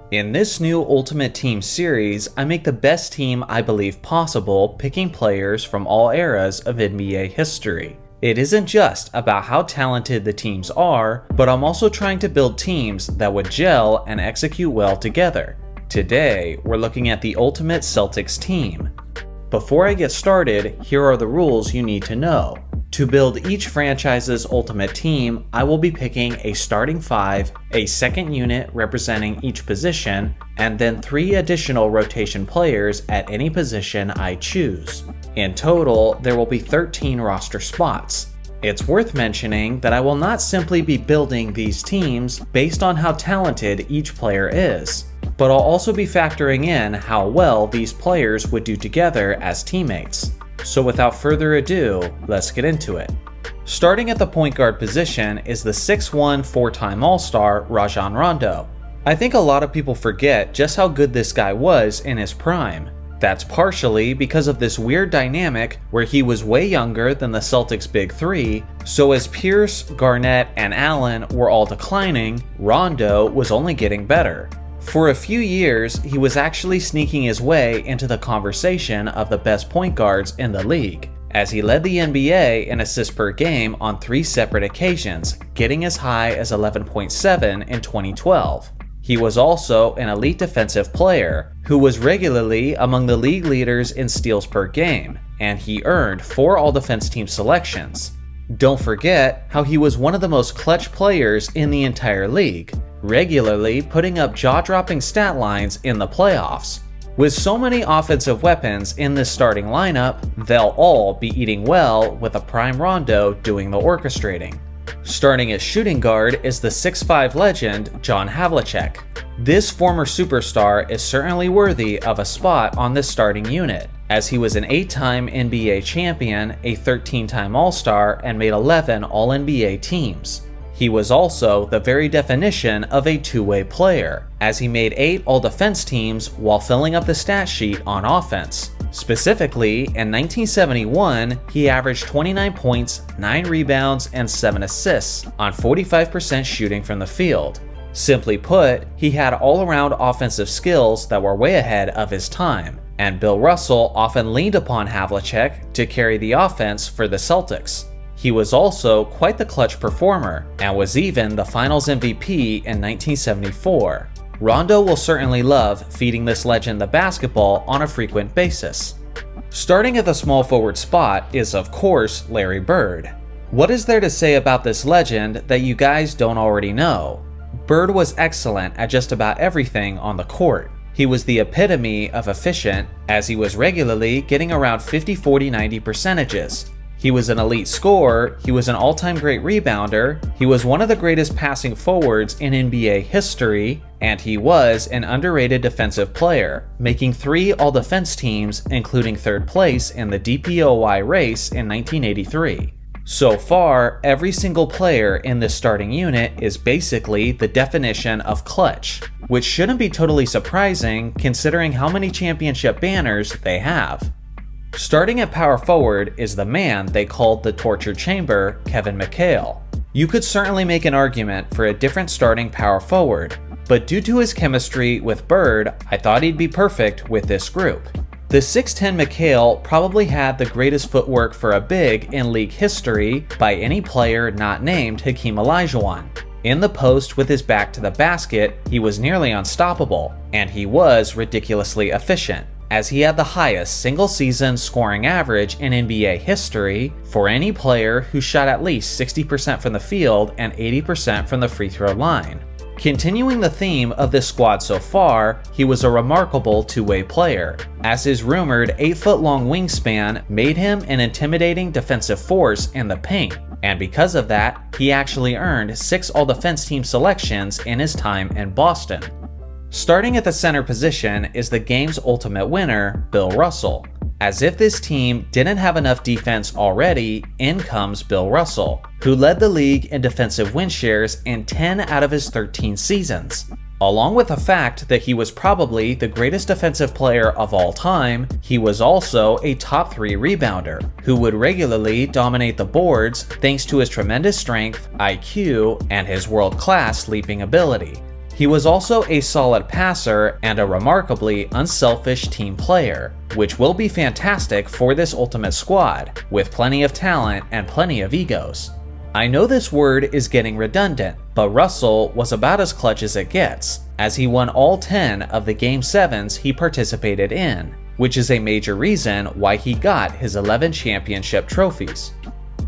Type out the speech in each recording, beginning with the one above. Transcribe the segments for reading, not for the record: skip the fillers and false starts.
In this new Ultimate Team series, I make the best team I believe possible, picking players from all eras of NBA history. It isn't just about how talented the teams are, but I'm also trying to build teams that would gel and execute well together. Today, we're looking at the Ultimate Celtics team. Before I get started, here are the rules you need to know. To build each franchise's ultimate team, I will be picking a starting 5, a second unit representing each position, and then 3 additional rotation players at any position I choose. In total, there will be 13 roster spots. It's worth mentioning that I will not simply be building these teams based on how talented each player is, but I'll also be factoring in how well these players would do together as teammates. So without further ado, let's get into it. Starting at the point guard position is the 6'1" 4-time All-Star Rajon Rondo. I think a lot of people forget just how good this guy was in his prime. That's partially because of this weird dynamic where he was way younger than the Celtics' Big Three, so as Pierce, Garnett, and Allen were all declining, Rondo was only getting better. For a few years, he was actually sneaking his way into the conversation of the best point guards in the league, as he led the NBA in assists per game on 3 separate occasions, getting as high as 11.7 in 2012. He was also an elite defensive player, who was regularly among the league leaders in steals per game, and he earned 4 All-Defense Team selections. Don't forget how he was one of the most clutch players in the entire league, regularly putting up jaw-dropping stat lines in the playoffs. With so many offensive weapons in this starting lineup, they'll all be eating well with a prime Rondo doing the orchestrating. Starting at shooting guard is the 6'5" legend John Havlicek. This former superstar is certainly worthy of a spot on this starting unit, as he was an 8-time NBA champion, a 13-time All-Star, and made 11 All-NBA teams. He was also the very definition of a two-way player, as he made 8 All-Defense teams while filling up the stat sheet on offense. Specifically, in 1971, he averaged 29 points, 9 rebounds, and 7 assists on 45% shooting from the field. Simply put, he had all-around offensive skills that were way ahead of his time, and Bill Russell often leaned upon Havlicek to carry the offense for the Celtics. He was also quite the clutch performer, and was even the Finals MVP in 1974. Rondo will certainly love feeding this legend the basketball on a frequent basis. Starting at the small forward spot is, of course, Larry Bird. What is there to say about this legend that you guys don't already know? Bird was excellent at just about everything on the court. He was the epitome of efficient, as he was regularly getting around 50-40-90 percentages. He was an elite scorer, he was an all-time great rebounder, he was one of the greatest passing forwards in NBA history, and he was an underrated defensive player, making 3 All-Defense teams, including 3rd place in the DPOY race in 1983. So far, every single player in this starting unit is basically the definition of clutch, which shouldn't be totally surprising considering how many championship banners they have. Starting at power forward is the man they called the torture chamber, Kevin McHale. You could certainly make an argument for a different starting power forward, but due to his chemistry with Bird, I thought he'd be perfect with this group. The 6'10" McHale probably had the greatest footwork for a big in league history by any player not named Hakeem Olajuwon. In the post with his back to the basket, he was nearly unstoppable, and he was ridiculously efficient, as he had the highest single-season scoring average in NBA history for any player who shot at least 60% from the field and 80% from the free throw line. Continuing the theme of this squad so far, he was a remarkable two-way player, as his rumored 8-foot-long wingspan made him an intimidating defensive force in the paint, and because of that, he actually earned 6 All-Defense Team selections in his time in Boston. Starting at the center position is the game's ultimate winner, Bill Russell. As if this team didn't have enough defense already, in comes Bill Russell, who led the league in defensive win shares in 10 out of his 13 seasons. Along with the fact that he was probably the greatest defensive player of all time, he was also a top 3 rebounder, who would regularly dominate the boards thanks to his tremendous strength, IQ, and his world-class leaping ability. He was also a solid passer and a remarkably unselfish team player, which will be fantastic for this ultimate squad, with plenty of talent and plenty of egos. I know this word is getting redundant, but Russell was about as clutch as it gets, as he won all 10 of the Game 7s he participated in, which is a major reason why he got his 11 championship trophies.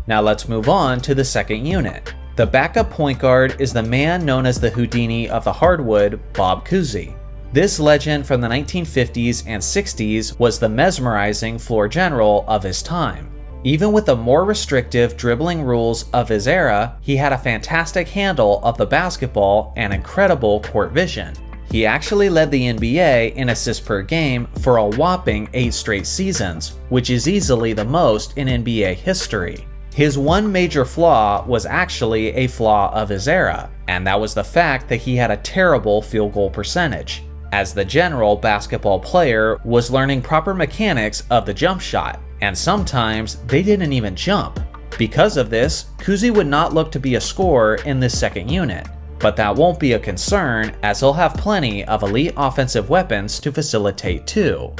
Now let's move on to the second unit. The backup point guard is the man known as the Houdini of the hardwood, Bob Koozie. This legend from the 1950s and 60s was the mesmerizing floor general of his time. Even with the more restrictive dribbling rules of his era, he had a fantastic handle of the basketball and incredible court vision. He actually led the NBA in assists per game for a whopping 8 straight seasons, which is easily the most in NBA history. His one major flaw was actually a flaw of his era, and that was the fact that he had a terrible field goal percentage, as the general basketball player was learning proper mechanics of the jump shot, and sometimes they didn't even jump. Because of this, Koozie would not look to be a scorer in this second unit, but that won't be a concern as he'll have plenty of elite offensive weapons to facilitate too.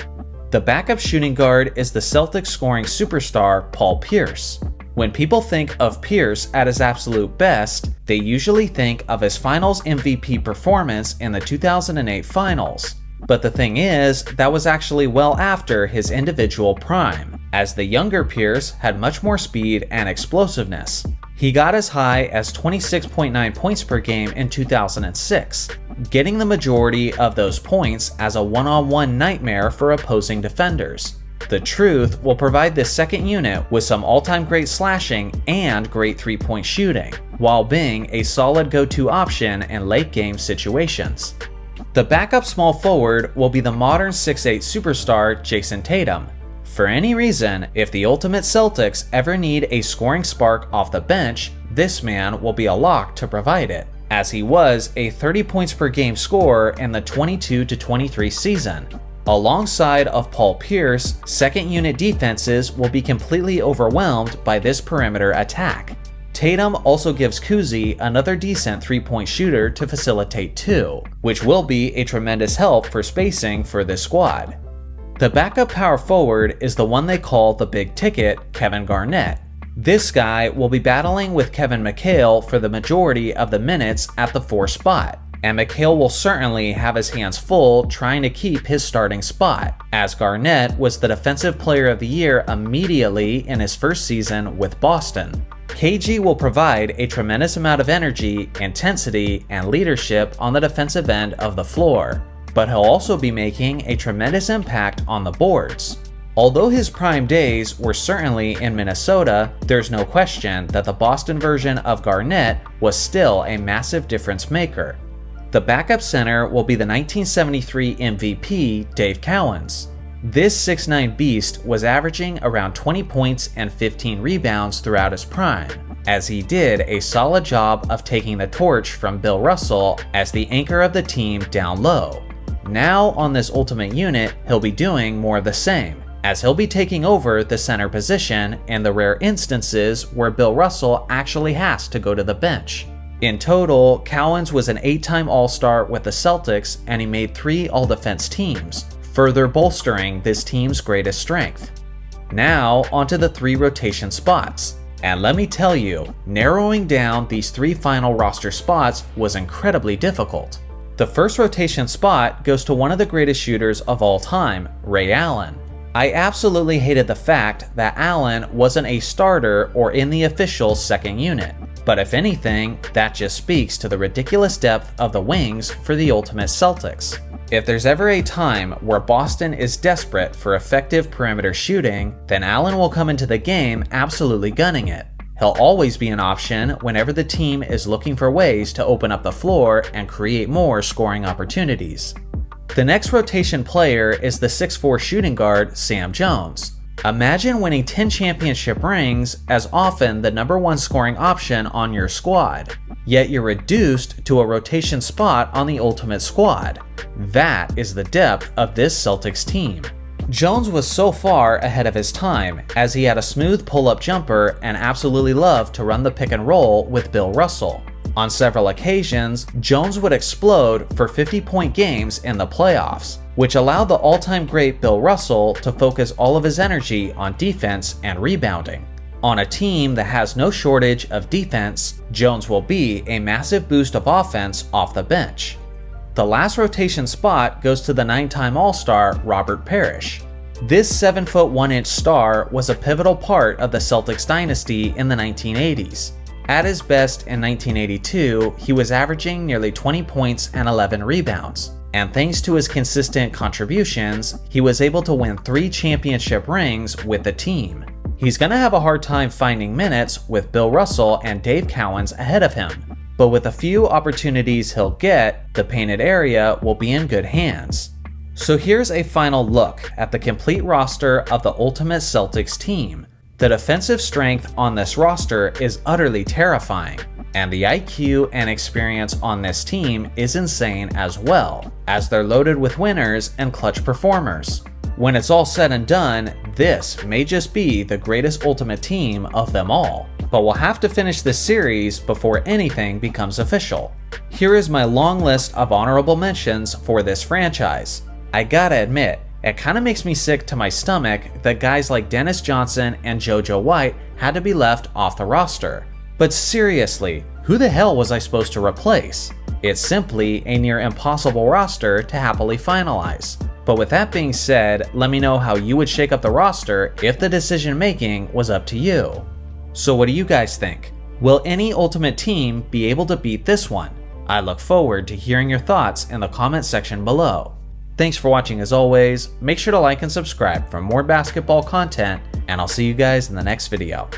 The backup shooting guard is the Celtics scoring superstar Paul Pierce. When people think of Pierce at his absolute best, they usually think of his Finals MVP performance in the 2008 Finals. But the thing is, that was actually well after his individual prime, as the younger Pierce had much more speed and explosiveness. He got as high as 26.9 points per game in 2006, getting the majority of those points as a one-on-one nightmare for opposing defenders. The truth will provide this second unit with some all-time great slashing and great three-point shooting, while being a solid go-to option in late-game situations. The backup small forward will be the modern 6'8 superstar Jason Tatum. For any reason, if the ultimate Celtics ever need a scoring spark off the bench, this man will be a lock to provide it, as he was a 30 points per game scorer in the 22-23 season. Alongside of Paul Pierce, second unit defenses will be completely overwhelmed by this perimeter attack. Tatum also gives Koozie another decent three-point shooter to facilitate too, which will be a tremendous help for spacing for this squad. The backup power forward is the one they call the big ticket, Kevin Garnett. This guy will be battling with Kevin McHale for the majority of the minutes at the 4 spot, and McHale will certainly have his hands full trying to keep his starting spot, as Garnett was the Defensive Player of the Year immediately in his first season with Boston. KG will provide a tremendous amount of energy, intensity, and leadership on the defensive end of the floor, but he'll also be making a tremendous impact on the boards. Although his prime days were certainly in Minnesota, there's no question that the Boston version of Garnett was still a massive difference maker. The backup center will be the 1973 MVP, Dave Cowens. This 6'9 beast was averaging around 20 points and 15 rebounds throughout his prime, as he did a solid job of taking the torch from Bill Russell as the anchor of the team down low. Now on this ultimate unit, he'll be doing more of the same, as he'll be taking over the center position in the rare instances where Bill Russell actually has to go to the bench. In total, Cowens was an 8-time All-Star with the Celtics, and he made 3 All-Defense teams, further bolstering this team's greatest strength. Now, onto the 3 rotation spots. And let me tell you, narrowing down these 3 final roster spots was incredibly difficult. The first rotation spot goes to one of the greatest shooters of all time, Ray Allen. I absolutely hated the fact that Allen wasn't a starter or in the official second unit. But if anything, that just speaks to the ridiculous depth of the wings for the ultimate Celtics. If there's ever a time where Boston is desperate for effective perimeter shooting, then Allen will come into the game absolutely gunning it. He'll always be an option whenever the team is looking for ways to open up the floor and create more scoring opportunities. The next rotation player is the 6'4 shooting guard, Sam Jones. Imagine winning 10 championship rings as often the number 1 scoring option on your squad, yet you're reduced to a rotation spot on the ultimate squad. That is the depth of this Celtics team. Jones was so far ahead of his time, as he had a smooth pull-up jumper and absolutely loved to run the pick and roll with Bill Russell. On several occasions, Jones would explode for 50-point games in the playoffs, which allowed the all-time great Bill Russell to focus all of his energy on defense and rebounding. On a team that has no shortage of defense, Jones will be a massive boost of offense off the bench. The last rotation spot goes to the 9-time All-Star Robert Parish. This 7'1" star was a pivotal part of the Celtics dynasty in the 1980s. At his best in 1982, he was averaging nearly 20 points and 11 rebounds, and thanks to his consistent contributions, he was able to win 3 championship rings with the team. He's gonna have a hard time finding minutes with Bill Russell and Dave Cowens ahead of him, but with a few opportunities he'll get, the painted area will be in good hands. So here's a final look at the complete roster of the Ultimate Celtics team. The defensive strength on this roster is utterly terrifying, and the IQ and experience on this team is insane as well, as they're loaded with winners and clutch performers. When it's all said and done, this may just be the greatest Ultimate team of them all, but we'll have to finish this series before anything becomes official. Here is my long list of honorable mentions for this franchise. I gotta admit, it kinda makes me sick to my stomach that guys like Dennis Johnson and JoJo White had to be left off the roster. But seriously, who the hell was I supposed to replace? It's simply a near impossible roster to happily finalize. But with that being said, let me know how you would shake up the roster if the decision making was up to you. So what do you guys think? Will any Ultimate team be able to beat this one? I look forward to hearing your thoughts in the comment section below. Thanks for watching as always, make sure to like and subscribe for more basketball content, and I'll see you guys in the next video.